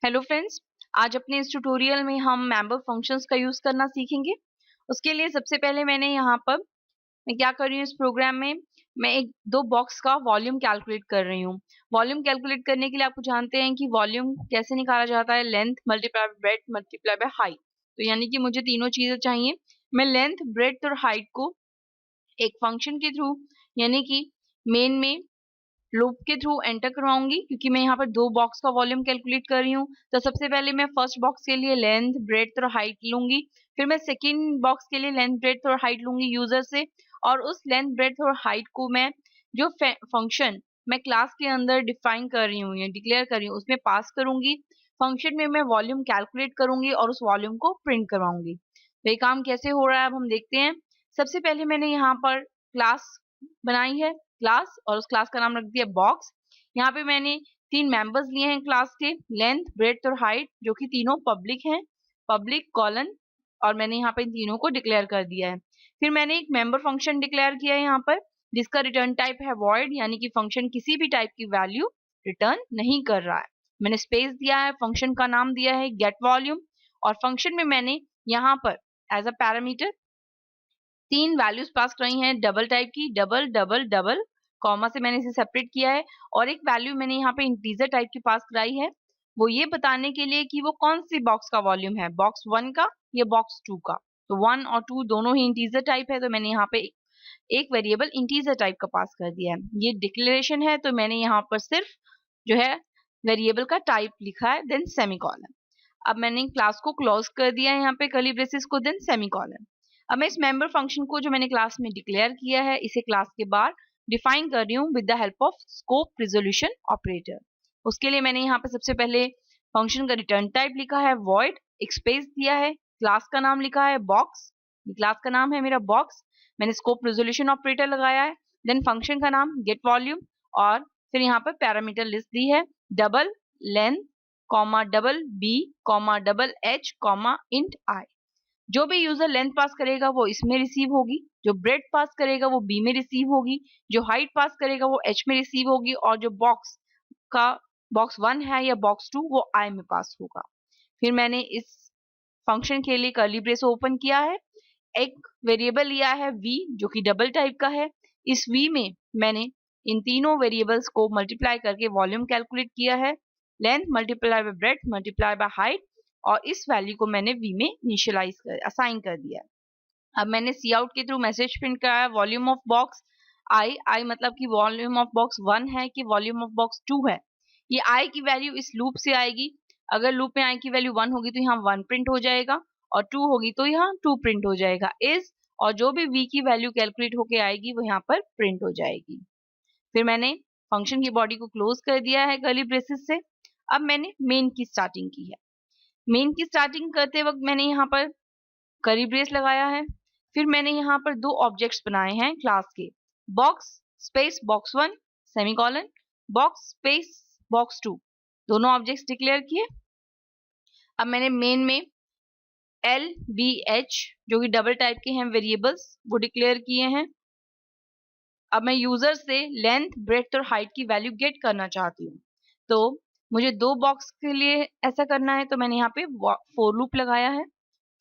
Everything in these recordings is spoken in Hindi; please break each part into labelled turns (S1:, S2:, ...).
S1: हेलो फ्रेंड्स, आज अपने इस ट्यूटोरियल में हम मेंबर फंक्शंस का यूज करना सीखेंगे। उसके लिए सबसे पहले मैंने यहाँ पर मैं क्या कर रही हूँ इस प्रोग्राम में मैं एक दो बॉक्स का वॉल्यूम कैलकुलेट कर रही हूँ। वॉल्यूम कैलकुलेट करने के लिए आपको जानते हैं कि वॉल्यूम कैसे निकाला जाता है, length multiply by breadth multiply by height. तो यानी कि मुझे तीनों चीजें चाहिए। मैं लेंथ, ब्रेड्थ और हाइट को एक फंक्शन के थ्रू यानी कि मेन में लूप के थ्रू एंटर करवाऊंगी, क्योंकि मैं यहाँ पर दो बॉक्स का वॉल्यूम कैलकुलेट कर रही हूँ। तो सबसे पहले मैं फर्स्ट बॉक्स के लिए लेंथ, ब्रेड्थ और हाइट लूंगी, फिर मैं सेकंड बॉक्स के लिए लेंथ, ब्रेड्थ और हाइट लूंगी यूजर से, और उस लेंथ, ब्रेड्थ और हाइट को मैं जो फंक्शन मैं क्लास के अंदर डिफाइन कर रही हूँ या डिक्लेयर कर रही हूँ उसमें पास करूंगी। फंक्शन में मैं वॉल्यूम कैलकुलेट करूंगी और उस वॉल्यूम को प्रिंट करवाऊंगी। तो ये काम कैसे हो रहा है अब हम देखते हैं। सबसे पहले मैंने यहाँ पर क्लास बनाई है, क्लास, और उस क्लास का नाम रख दिया बॉक्स। यहाँ पे मैंने तीन मेंबर्स लिए हैं क्लास के, लेंथ, ब्रेड्थ और हाइट, जो कि तीनों पब्लिक हैं, पब्लिक कॉलन, और मैंने यहाँ पे इन तीनों को डिक्लेयर कर दिया है। फिर मैंने एक मेंबर फंक्शन डिक्लेयर किया है यहाँ पर, जिसका रिटर्न टाइप है वॉइड, यानी कि फंक्शन किसी भी टाइप की वैल्यू रिटर्न नहीं कर रहा है। मैंने स्पेस दिया है, फंक्शन का नाम दिया है गेट वॉल्यूम, और फंक्शन में मैंने यहाँ पर एज अ पैरामीटर तीन वैल्यूज पास कराई हैं डबल टाइप की, डबल डबल डबल, कॉमा से मैंने इसे सेपरेट किया है, और एक वैल्यू मैंने यहाँ पे इंटीजर टाइप की पास कराई है, वो ये बताने के लिए कि वो कौन सी बॉक्स का वॉल्यूम है, बॉक्स 1 का या बॉक्स 2 का। तो 1 और 2 दोनों ही इंटीजर टाइप है, तो मैंने यहाँ पे एक वेरिएबल इंटीजर टाइप का पास कर दिया है। ये डिक्लेरेशन है, तो मैंने यहाँ पर सिर्फ जो है वेरिएबल का टाइप लिखा है, देन सेमीकोलन। अब मैंने क्लास को क्लोज कर दिया है यहाँ पे कर्ली ब्रेसेस को, देन सेमीकोलन। अब मैं इस मेंबर फंक्शन को जो मैंने क्लास में डिक्लेयर किया है, इसे क्लास के बाहर डिफाइन कर रही हूँ with the help of scope resolution operator. उसके लिए मैंने यहाँ पे सबसे पहले फंक्शन का रिटर्न टाइप लिखा है वॉइड, एक स्पेस दिया है, क्लास का नाम लिखा है बॉक्स, क्लास का नाम है मेरा बॉक्स, मैंने स्कोप रिजोल्यूशन ऑपरेटर लगाया है, देन फंक्शन का नाम गेट वॉल्यूम, और फिर यहाँ पर पैरामीटर लिस्ट दी है double length comma double b comma double h comma int i. जो भी यूजर लेंथ पास करेगा वो इसमें रिसीव होगी, जो ब्रेड पास करेगा वो बी में रिसीव होगी, जो हाइट पास करेगा वो एच में रिसीव होगी, और जो बॉक्स 1 है या बॉक्स 2 वो आई में पास होगा। फिर मैंने इस फंक्शन के लिए कर्ली ब्रेस ओपन किया है, एक वेरिएबल लिया है v जो कि डबल टाइप का है। इस v में मैंने इन तीनों वेरिएबल्स को मल्टीप्लाई करके वॉल्यूम कैलकुलेट किया है, length multiply by breadth multiply by height, और इस वैल्यू को मैंने v में इनिशियलाइज कर असाइन कर दिया है। अब मैंने सी आउट के थ्रू मैसेज प्रिंट कराया वॉल्यूम ऑफ बॉक्स आई मतलब कि वॉल्यूम ऑफ बॉक्स 1 है कि वॉल्यूम ऑफ बॉक्स 2 है। ये आई की वैल्यू इस लूप से आएगी, अगर लूप में आई की वैल्यू 1 होगी तो यहाँ 1 प्रिंट हो जाएगा, और 2 होगी तो यहाँ 2 प्रिंट हो जाएगा इस, और जो भी v की वैल्यू कैलकुलेट होके आएगी वो यहाँ पर प्रिंट हो जाएगी। फिर मैंने फंक्शन की बॉडी को क्लोज कर दिया है कर्ली ब्रेसेस से। अब मैंने मेन की स्टार्टिंग की है। मेन की स्टार्टिंग करते वक्त मैंने यहाँ पर कर्ली ब्रेस लगाया है। फिर मैंने यहाँ पर दो ऑब्जेक्ट्स बनाए हैं क्लास के, box space box 1 semicolon, box space box 2, दोनों ऑब्जेक्ट्स डिक्लेयर किए। अब मैंने मेन में एल बी एच जो कि डबल टाइप के हैं वेरिएबल्स वो डिक्लेयर किए हैं। अब मैं यूजर से लेंथ, ब्रेड्थ और हाइट की वैल्यू गेट करना चाहती हूँ, तो मुझे दो बॉक्स के लिए ऐसा करना है, तो मैंने यहाँ पे फोर लूप लगाया है।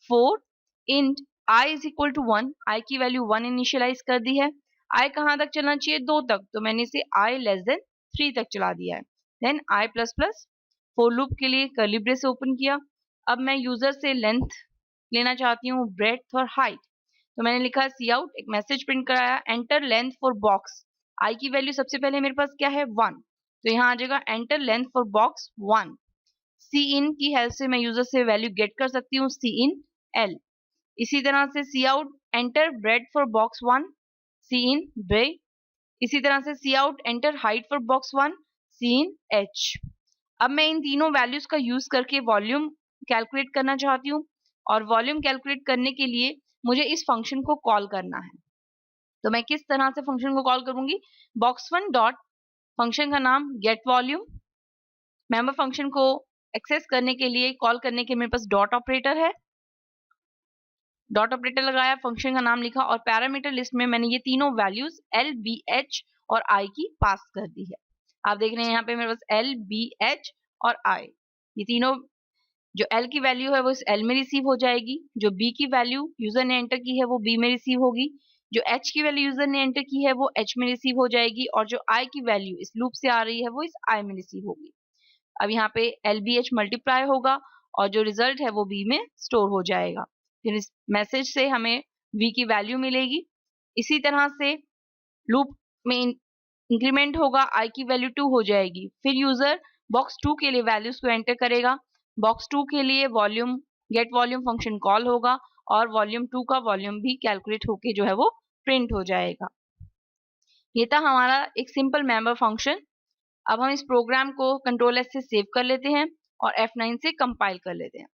S1: For int I is equal to 1, I की वैल्यू 1 इनिशियलाइज कर दी है। आई कहाँ तक चलना चाहिए, 2 तक, तो मैंने इसे आई लेस देन 3 तक चला दिया है। Then I plus plus for loop के लिए कर्ली ब्रेस ओपन किया। अब मैं यूजर से लेंथ लेना चाहती हूँ, ब्रेड्थ और हाइट, तो मैंने लिखा सी आउट, एक मैसेज प्रिंट कराया एंटर लेंथ फॉर बॉक्स। आई की वैल्यू सबसे पहले मेरे पास क्या है 1, तो यहाँ आ जाएगा एंटर लेंथ फॉर बॉक्स 1। सी इन की हेल्प से मैं यूजर से वैल्यू गेट कर सकती हूँ सी इन एल। इसी तरह से cout enter breadth for box 1, cin br. इसी तरह से cout enter height for box 1, cin h. अब मैं इन तीनों वैल्यूज का यूज करके वॉल्यूम कैलकुलेट करना चाहती हूँ, और वॉल्यूम कैलकुलेट करने के लिए मुझे इस फंक्शन को कॉल करना है। तो मैं किस तरह से फंक्शन को कॉल करूंगी, बॉक्स 1 डॉट फंक्शन का नाम गेट वॉल्यूम, मेंबर फंक्शन को एक्सेस करने के लिए कॉल करने के मेरे पास डॉट ऑपरेटर है, डॉट ऑपरेटर लगाया, फंक्शन का नाम लिखा, और पैरामीटर लिस्ट में मैंने ये तीनों वैल्यूज एल बी एच और आई की पास कर दी है। आप देख रहे हैं यहाँ पे मेरे पास एल बी एच और आई। ये तीनों जो L की वैल्यू है वो इस L में रिसीव हो जाएगी, जो B की वैल्यू यूजर ने एंटर की है वो B में रिसीव होगी, जो H की वैल्यू यूजर ने एंटर की है वो H में रिसीव हो जाएगी, और जो I की वैल्यू इस लूप से आ रही है वो इस I में रिसीव होगी। अब यहाँ पे LBH मल्टीप्लाई होगा और जो रिजल्ट है वो B में स्टोर हो जाएगा। फिर इस मैसेज से हमें V की वैल्यू मिलेगी। इसी तरह से लूप में इंक्रीमेंट होगा, I की वैल्यू 2 हो जाएगी। फिर यूजर बॉक्स 2 के लिए वैल्यूज को एंटर करेगा। बॉक्स 2 के लिए volume get volume function call होगा और वॉल्यूम 2 का वॉल्यूम भी कैलकुलेट होके जो है वो प्रिंट हो जाएगा। ये था हमारा एक सिंपल मेंबर फंक्शन। अब हम इस प्रोग्राम को कंट्रोल एस से सेव कर लेते हैं और F9 से कंपाइल कर लेते हैं।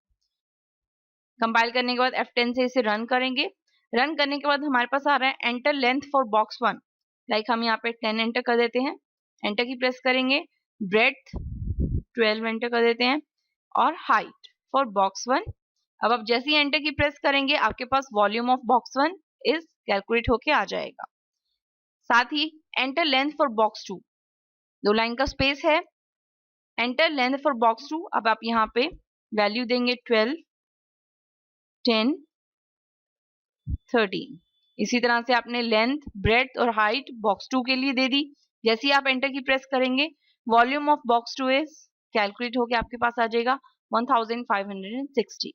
S1: कंपाइल करने के बाद F10 से इसे रन करेंगे। रन करने के बाद हमारे पास आ रहा है enter length for box 1। Like हम यहाँ पे 10 एंटर कर देते हैं, एंटर की प्रेस करेंगे, ब्रेड्थ 12 एंटर कर देते हैं और हाइट फॉर बॉक्स 1। अब जैसे ही एंटर की प्रेस करेंगे आपके पास volume of box 1 is calculate होके आ जाएगा। साथ ही enter length for box 2, 2 line का स्पेस है, एंटर लेंथ फॉर बॉक्स 2। अब आप यहाँ पे वैल्यू देंगे 12, 10, 13। इसी तरह से आपने लेंथ, ब्रेड्थ और हाइट बॉक्स 2 के लिए दे दी। जैसे ही आप एंटर की प्रेस करेंगे volume of box 2 is calculate होके आपके पास आ जाएगा 1560।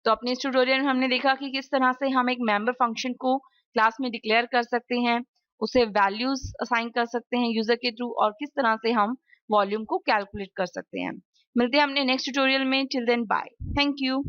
S1: तो अपने इस ट्यूटोरियल में हमने देखा कि किस तरह से हम एक मेंबर फंक्शन को क्लास में डिक्लेयर कर सकते हैं, उसे वैल्यूज असाइन कर सकते हैं यूजर के थ्रू, और किस तरह से हम वॉल्यूम को कैलकुलेट कर सकते हैं। मिलते हैं हमने नेक्स्ट ट्यूटोरियल में। Till then bye, thank you.